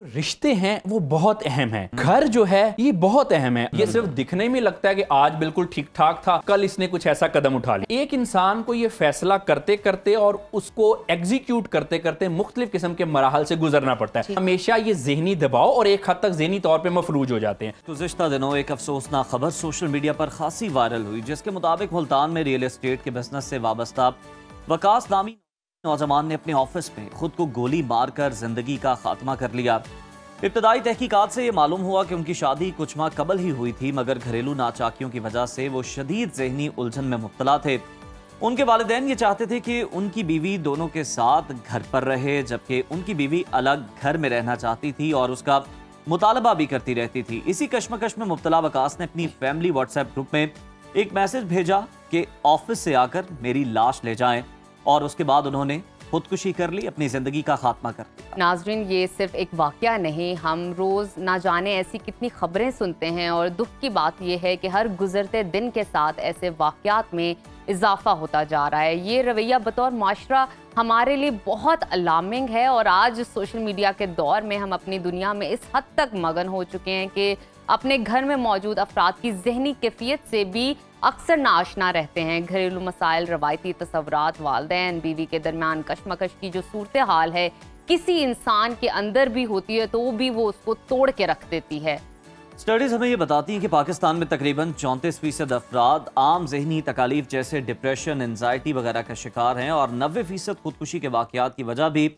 रिश्ते हैं वो बहुत अहम हैं। घर जो है ये बहुत अहम है। ये सिर्फ दिखने में लगता है कि आज बिल्कुल ठीक ठाक था, कल इसने कुछ ऐसा कदम उठा लिया। एक इंसान को ये फैसला करते करते और उसको एग्जीक्यूट करते करते मुख्तलिफ किस्म के मराहल से गुजरना पड़ता है। हमेशा ये ज़हनी दबाव और एक हद तक ज़हनी तौर पर मफलूज हो जाते हैं। गुज़िश्ता दिनों एक अफसोसनाक खबर सोशल मीडिया पर खासी वायरल हुई, जिसके मुताबिक मुल्तान में रियल एस्टेट के बिजनेस से वाबस्ता वकास नामी नौजवान ने अपने ऑफिस में खुद को गोली मारकर जिंदगी का खात्मा कर लिया। इब्तदाई तहकीकात से यह मालूम हुआ कि उनकी शादी कुछ माह कबल ही हुई थी, मगर घरेलू नाचाकियों की वजह से वो शदीद ज़हनी उलझन में मुब्तला थे। उनके वालिदैन ये चाहते थे कि उनकी बीवी दोनों के साथ घर पर रहे, जबकि उनकी बीवी अलग घर में रहना चाहती थी और उसका मुतालबा भी करती रहती थी। इसी कश्मकश में मुब्तला वकास ने अपनी फैमिली व्हाट्सएप ग्रुप में एक मैसेज भेजा कि ऑफिस से आकर मेरी लाश ले जाएं, और उसके बाद उन्होंने खुदकुशी कर ली, अपनी जिंदगी का खात्मा कर लिया। नाजरीन, ये सिर्फ एक वाकया नहीं, हम रोज ना जाने ऐसी कितनी खबरें सुनते हैं और दुख की बात यह है कि हर गुजरते दिन के साथ ऐसे वाकयात में इजाफा होता जा रहा है। ये रवैया बतौर माशरा हमारे लिए बहुत अलार्मिंग है और आज सोशल मीडिया के दौर में हम अपनी दुनिया में इस हद तक मगन हो चुके हैं कि अपने घर में मौजूद अफराद की जहनी कैफियत से भी अक्सर नाआशना रहते हैं। घरेलू मसाइल, रवायती तसव्वुरात, वालिदैन बीवी के दरमियान कशमकश की जो सूरत हाल है किसी इंसान के अंदर भी होती है तो भी वो उसको तोड़ के रख देती है। स्टडीज हमें ये बताती हैं कि पाकिस्तान में तकरीबन 34% अफराद आम जहनी तकालीफ जैसे डिप्रेशन, एंजाइटी वगैरह का शिकार हैं और 90% खुदकुशी के वाकयात की वजह भी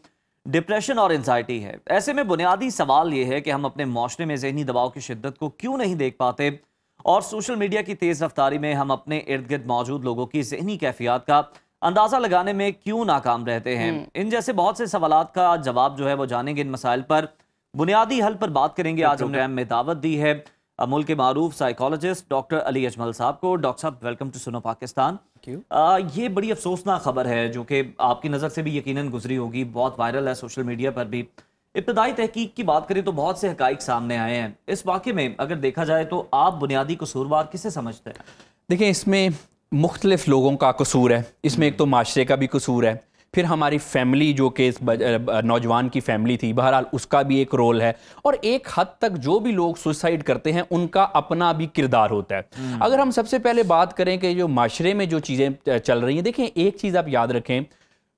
डिप्रेशन और एंजाइटी है। ऐसे में बुनियादी सवाल ये है कि हम अपने माशरे में जहनी दबाव की शिद्दत को क्यों नहीं देख पाते और सोशल मीडिया की तेज़ रफ्तारी में हम अपने इर्द गिर्द मौजूद लोगों की जहनी कैफियत का अंदाज़ा लगाने में क्यों नाकाम रहते हैं। इन जैसे बहुत से सवालात का जवाब जो है वो जानेंगे। इन मसाइल पर बुनियादी हल पर बात करेंगे। आज हमने में दावत दी है मुल्क के मारूफ साइकोलॉजिस्ट डॉक्टर अली अजमल साहब को। डॉक्टर साहब, वेलकम टू सुनो पाकिस्तान। ये बड़ी अफसोसनाक खबर है जो कि आपकी नज़र से भी यकीनन गुजरी होगी, बहुत वायरल है सोशल मीडिया पर भी। इब्तदाई तहकीक की बात करें तो बहुत से हकाइक सामने आए हैं। इस वाक़े में अगर देखा जाए तो आप बुनियादी कसूरवार किसे समझते हैं? देखिए, इसमें मुख्तलिफ लोगों का कसूर है। इसमें एक तो माशरे का भी कसूर है, फिर हमारी फैमिली जो कि नौजवान की फैमिली थी, बहरहाल उसका भी एक रोल है, और एक हद तक जो भी लोग सुसाइड करते हैं उनका अपना भी किरदार होता है। अगर हम सबसे पहले बात करें कि जो माशरे में जो चीज़ें चल रही हैं, देखें एक चीज़ आप याद रखें,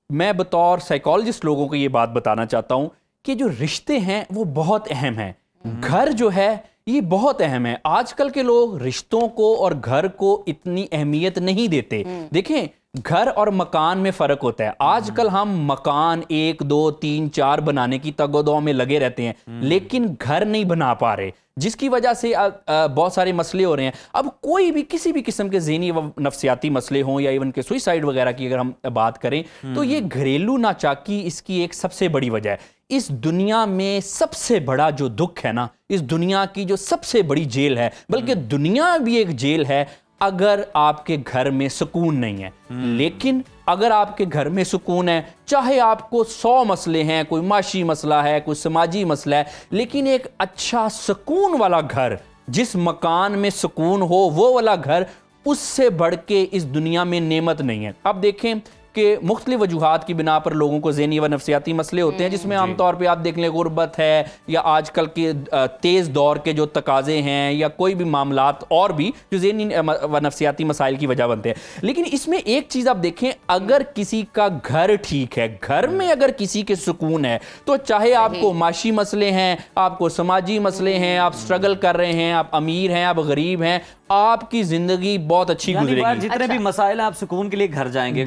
मैं बतौर साइकोलॉजिस्ट लोगों को ये बात बताना चाहता हूँ कि जो रिश्ते हैं वो बहुत अहम हैं। घर जो है ये बहुत अहम है। आजकल के लोग रिश्तों को और घर को इतनी अहमियत नहीं देते। देखें, घर और मकान में फ़र्क होता है। आजकल हम मकान 1, 2, 3, 4 बनाने की तगोदौ में लगे रहते हैं, लेकिन घर नहीं बना पा रहे, जिसकी वजह से बहुत सारे मसले हो रहे हैं। अब कोई भी किसी भी किस्म के ज़हनी व नफ्सियाती मसले हों या इवन के सुसाइड वगैरह की अगर हम बात करें तो ये घरेलू नाचाकी इसकी एक सबसे बड़ी वजह है। इस दुनिया में सबसे बड़ा जो दुख है ना, इस दुनिया की जो सबसे बड़ी जेल है, बल्कि दुनिया भी एक जेल है अगर आपके घर में सुकून नहीं है। लेकिन अगर आपके घर में सुकून है, चाहे आपको 100 मसले हैं, कोई माशी मसला है, कोई समाजी मसला है, लेकिन एक अच्छा सुकून वाला घर, जिस मकान में सुकून हो वो वाला घर, उससे बढ़ के इस दुनिया में नेमत नहीं है। अब देखें कि मुख्तलिफ वजूहात की बिना पर लोगों को ज़हनी व नफ्सियाती मसले होते हैं, जिसमें आमतौर पे आप देख लें गुर्बत है या आजकल के तेज़ दौर के जो तकाजे हैं या कोई भी मामलात और भी जो ज़हनी व नफ्सियाती मसाइल की वजह बनते हैं। लेकिन इसमें एक चीज़ आप देखें, अगर किसी का घर ठीक है, घर में अगर किसी के सुकून है, तो चाहे आपको माशी मसले हैं, आपको समाजी मसले हैं, आप स्ट्रगल कर रहे हैं, आप अमीर हैं, आप गरीब हैं, आपकी जिंदगी बहुत अच्छी गुजरेगी। जितने भी मसाइल हैं आप सुकून के लिए घर जाएंगे,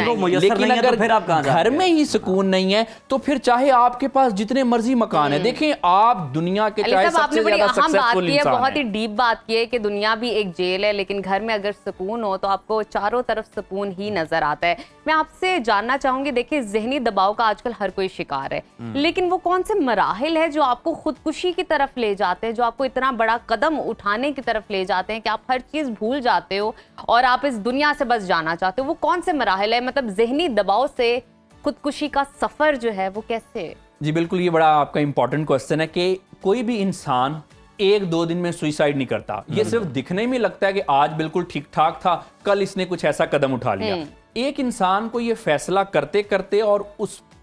लेकिन अगर फिर आप घर में ही सुकून नहीं है तो फिर चाहे आपके पास जितने मर्जी मकान है, देखें आप दुनिया के चाहे सबसे ज्यादा सक्सेसफुल इंसान हैं। बहुत ही डीप बात की है कि दुनिया भी एक जेल है, लेकिन घर में अगर सुकून हो तो आपको चारों तरफ सुकून ही नजर आता है। मैं आपसे जानना चाहूंगी, देखिए जहनी दबाव का आजकल हर कोई शिकार है, लेकिन वो कौन से मराहिल है जो आपको खुदकुशी की तरफ ले जाते हैं, जो आपको इतना बड़ा कदम उठाने की तरफ ले जाते हैं कि आप हर चीज भूल जाते हो और आप इस दुनिया से बस जाना चाहते हो? वो कौन से मराहिल है? मतलब जहनी दबाव से खुदकुशी का सफर जो है वो कैसे? जी बिल्कुल, ये बड़ा आपका इंपॉर्टेंट क्वेश्चन है कि कोई भी इंसान 1-2 दिन में सुसाइड नहीं करता। ये सिर्फ दिखने में लगता है कि आज बिल्कुल ठीक ठाक था, कल इसने कुछ ऐसा कदम उठा लिया। एक इंसान को ये फैसला करते करते और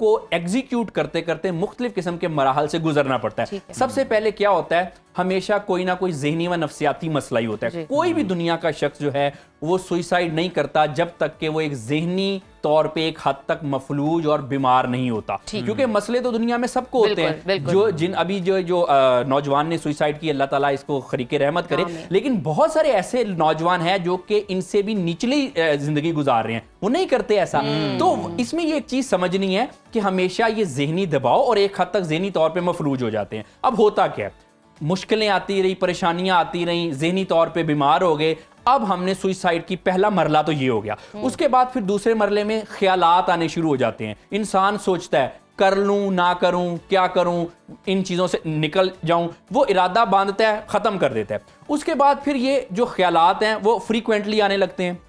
उसको एग्जीक्यूट करते करते मुख्तलिफ किस्म के मराहल से गुजरना पड़ता है। सबसे पहले क्या होता है, हमेशा कोई ना कोई ज़हनी व नफ्सियाती मसला ही होता है। कोई भी दुनिया का शख्स जो है वो सुइसाइड नहीं करता जब तक कि वो एक ज़हनी तौर पे एक हद तक मफलूज और बीमार नहीं होता, क्योंकि मसले तो दुनिया में सबको होते हैं। जो जिन अभी जो नौजवान ने सुइसाइड की, अल्लाह ताला इसको खरीके रहमत करे, लेकिन बहुत सारे ऐसे नौजवान हैं जो कि इनसे भी निचली जिंदगी गुजार रहे हैं, वो नहीं करते ऐसा। तो इसमें ये एक चीज समझनी है कि हमेशा ये ज़हनी दबाव और एक हद तक ज़हनी तौर पे मफलूज हो जाते हैं। अब होता क्या है, मुश्किलें आती रही, परेशानियां आती रही, ज़हनी तौर पे बीमार हो गए। अब हमने सुइसाइड की पहला मरला तो ये हो गया, उसके बाद फिर दूसरे मरले में ख्यालात आने शुरू हो जाते हैं। इंसान सोचता है कर लूं ना करूं, क्या करूं, इन चीज़ों से निकल जाऊं, वो इरादा बांधता है, ख़त्म कर देता है। उसके बाद फिर ये जो ख्यालात हैं वो फ्रीक्वेंटली आने लगते हैं।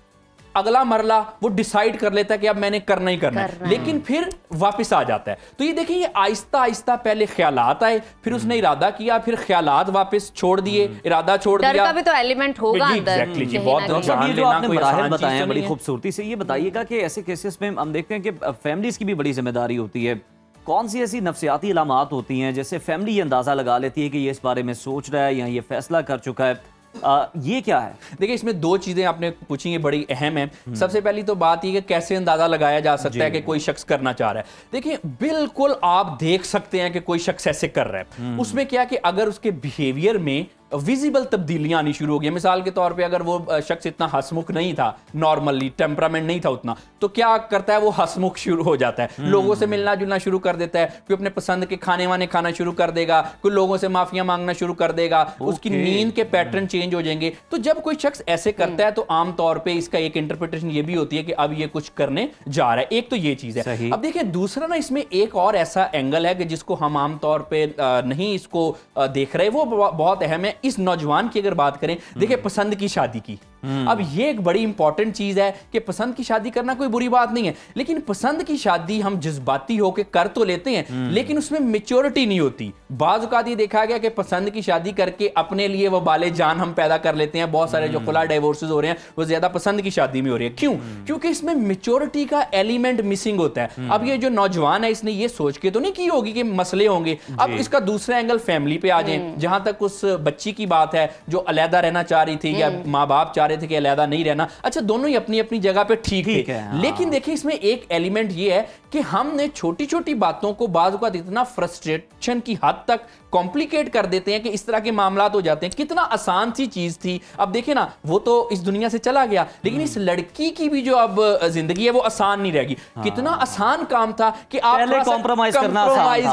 अगला मरला वो डिसाइड कर लेता है कि अब मैंने करना ही करना है, लेकिन फिर वापस आ जाता है। तो ये देखिए, ये आहिस्ता आहिस्ता पहले ख्यालात आए, फिर उसने इरादा किया, फिर ख्यालात वापस छोड़ दिए, इरादा छोड़ दिया। डर का भी तो एलिमेंट होगा अंदर। एग्जैक्टली जी, बहुत ये जो आपने मराहिल बताए हैं बड़ी खूबसूरती से, ये बताइएगा कि ऐसे केसेस में हम देखते हैं कि फैमिलीज की भी बड़ी जिम्मेदारी होती है। कौन सी ऐसी नफ्सियाती अलामात होती हैं जैसे फैमिली ये अंदाजा लगा लेती है कि ये इस बारे में सोच रहा है या ये फैसला कर चुका है, ये क्या है? देखिए, इसमें दो चीजें आपने पूछी, ये बड़ी अहम है। सबसे पहली तो बात ये कि कैसे अंदाजा लगाया जा सकता है कि कोई शख्स करना चाह रहा है। देखिए, बिल्कुल आप देख सकते हैं कि कोई शख्स ऐसे कर रहा है। उसमें क्या कि अगर उसके बिहेवियर में विजिबल तब्दीलियां आनी शुरू हो गई, मिसाल के तौर पे अगर वो शख्स इतना हंसमुख नहीं था, नॉर्मली टेम्परामेंट नहीं था उतना, तो क्या करता है वो हंसमुख शुरू हो जाता है, लोगों से मिलना जुलना शुरू कर देता है, कोई अपने पसंद के खाने वाने खाना शुरू कर देगा, कोई लोगों से माफिया मांगना शुरू कर देगा, उसकी नींद के पैटर्न चेंज हो जाएंगे। तो जब कोई शख्स ऐसे करता है तो आमतौर पर इसका एक इंटरप्रिटेशन ये भी होती है कि अब ये कुछ करने जा रहा है। एक तो ये चीज है। अब देखिए, दूसरा ना इसमें एक और ऐसा एंगल है कि जिसको हम आमतौर पर नहीं इसको देख रहे, वो बहुत अहम है। इस नौजवान की अगर बात करें, देखिए, पसंद की शादी की, अब ये एक बड़ी इंपॉर्टेंट चीज है कि पसंद की शादी करना कोई बुरी बात नहीं है, लेकिन पसंद की शादी हम जज्बाती होकर कर तो लेते हैं, लेकिन उसमें मैच्योरिटी नहीं होती। बाज़ औक़ात ये देखा गया कि पसंद की शादी करके अपने लिए वो बाले जान हम पैदा कर लेते हैं। बहुत सारे जो खुला डिवोर्सेस हो रहे हैं वो ज्यादा पसंद की शादी में हो रही है। क्यों? क्योंकि इसमें मैच्योरिटी का एलिमेंट मिसिंग होता है। अब ये जो नौजवान है, इसने ये सोच के तो नहीं की होगी कि मसले होंगे। अब इसका दूसरा एंगल फैमिली पे आ जाए, जहां तक उस बच्ची की बात है जो अलहदा रहना चाह रही थी या माँ बाप चाह रहे थे कि अलहदा नहीं रहना। अच्छा, दोनों ही अपनी अपनी जगह पे ठीक थे, लेकिन देखिए, इसमें एक एलिमेंट ये है कि हमने छोटी छोटी बातों को बाज़ औक़ात इतना फ्रस्ट्रेशन की हद तक कॉम्प्लिकेट कर देते हैं कि इस तरह के मामलात हो जाते हैं। कितना आसान सी चीज थी, अब देखिए ना, वो तो इस दुनिया से चला गया, लेकिन इस लड़की की भी जो अब जिंदगी है वो आसान नहीं रहेगी। कितना आसान काम था कि आप कॉम्प्रोमाइज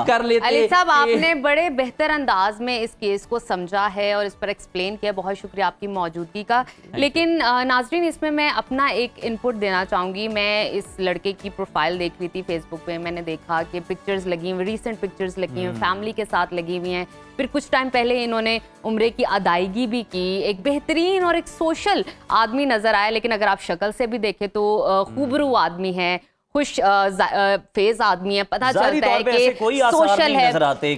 कर लेते। अली साहब, आपने बड़े बेहतर अंदाज में इस केस को समझा है और इस पर एक्सप्लेन किया, बहुत शुक्रिया आपकी मौजूदगी का। लेकिन नाजरीन, इसमें मैं अपना एक इनपुट देना चाहूंगी। मैं इस लड़के की प्रोफाइल देख रही थी फेसबुक पे, मैंने देखा कि पिक्चर्स लगी हुई, रीसेंट पिक्चर्स लगी हुई, फैमिली के साथ लगी हुई हैं। फिर कुछ टाइम पहले इन्होंने उम्रे की अदायगी भी की। एक बेहतरीन और एक सोशल आदमी नजर आया, लेकिन अगर आप शक्ल से भी देखें तो खूबरू आदमी है, खुश फेज आदमी है, पता चलता है कि सोशल है,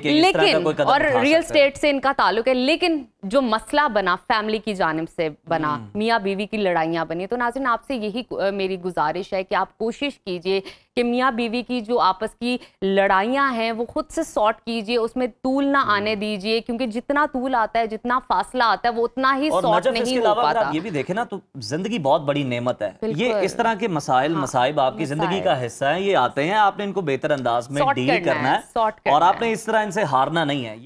लेकिन और रियल स्टेट से इनका ताल्लुक है। लेकिन जो मसला बना फैमिली की जानिब से बना, मियाँ बीवी की लड़ाइयाँ बनी। तो नाज़रीन, आपसे यही मेरी गुजारिश है कि आप कोशिश कीजिए कि मियाँ बीवी की जो आपस की लड़ाइयाँ हैं वो खुद से सॉर्ट कीजिए, उसमें तूल ना आने दीजिए, क्योंकि जितना तूल आता है, जितना फासला आता है, वो उतना ही सॉर्ट नहीं हो पाता। आप ये भी देखें ना, तो जिंदगी बहुत बड़ी नेमत है। ये इस तरह के मसाइल मसाइब आपकी जिंदगी का हिस्सा है, ये आते हैं, आपने इनको बेहतर अंदाज में डील करना है और आपने इस तरह इनसे हारना नहीं है।